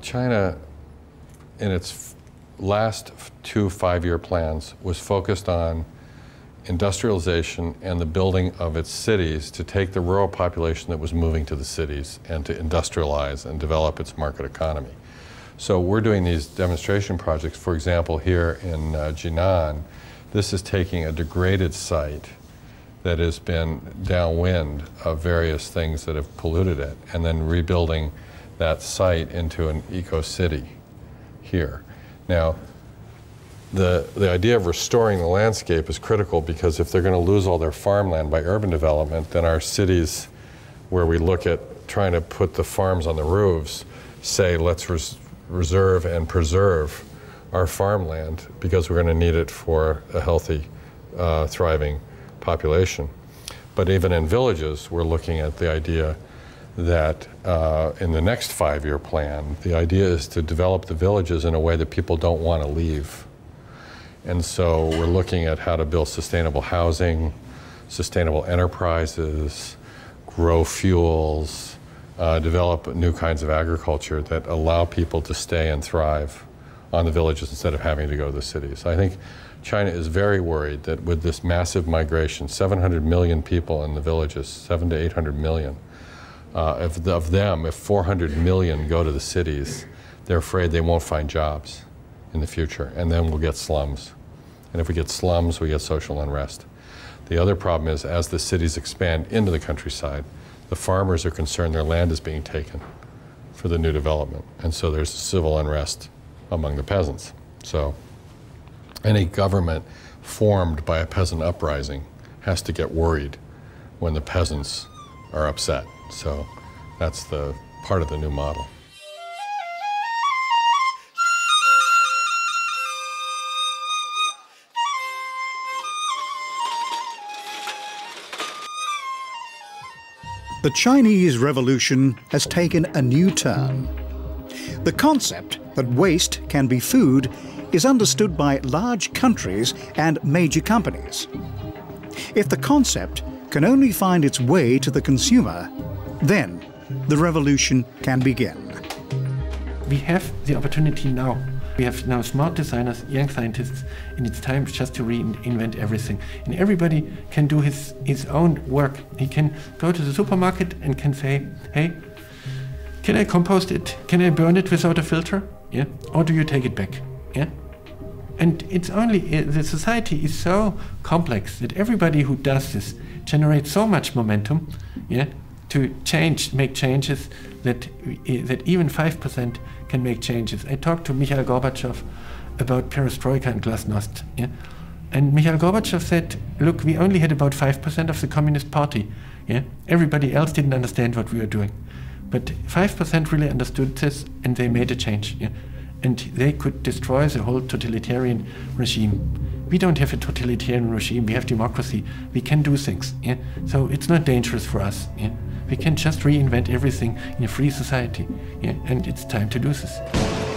China, in its last 2 5-year plans, was focused on industrialization and the building of its cities to take the rural population that was moving to the cities and to industrialize and develop its market economy. So we're doing these demonstration projects. For example, here in Jinan, this is taking a degraded site that has been downwind of various things that have polluted it, and then rebuilding that site into an eco-city here. Now, the idea of restoring the landscape is critical, because if they're going to lose all their farmland by urban development, then our cities, where we look at trying to put the farms on the roofs, say let's reserve and preserve our farmland because we're going to need it for a healthy, thriving population. But even in villages, we're looking at the idea that in the next 5-year plan, the idea is to develop the villages in a way that people don't want to leave. And so we're looking at how to build sustainable housing, sustainable enterprises, grow fuels, develop new kinds of agriculture that allow people to stay and thrive on the villages instead of having to go to the cities. I think China is very worried that with this massive migration, 700 million people in the villages, 700 to 800 million, of them, if 400 million go to the cities, they're afraid they won't find jobs in the future, and then we'll get slums. And if we get slums, we get social unrest. The other problem is, as the cities expand into the countryside, the farmers are concerned their land is being taken for the new development, and so there's civil unrest among the peasants. So any government formed by a peasant uprising has to get worried when the peasants are upset. So that's the part of the new model. The Chinese Revolution has taken a new turn. The concept that waste can be food is understood by large countries and major companies. If the concept can only find its way to the consumer, then the revolution can begin. We have the opportunity now. We have now smart designers, young scientists, and it's time just to reinvent everything. And everybody can do his own work. He can go to the supermarket and can say, hey, can I compost it? Can I burn it without a filter? Yeah. Or do you take it back? Yeah. And it's only, the society is so complex that everybody who does this generates so much momentum, yeah, to make changes that even 5% can make changes. I talked to Mikhail Gorbachev about perestroika and glasnost, yeah? And Mikhail Gorbachev said, look, we only had about 5% of the Communist Party. Yeah? Everybody else didn't understand what we were doing. But 5% really understood this, and they made a change. Yeah? And they could destroy the whole totalitarian regime. We don't have a totalitarian regime, we have democracy. We can do things. Yeah? So it's not dangerous for us. Yeah? We can just reinvent everything in a free society. Yeah? And it's time to do this.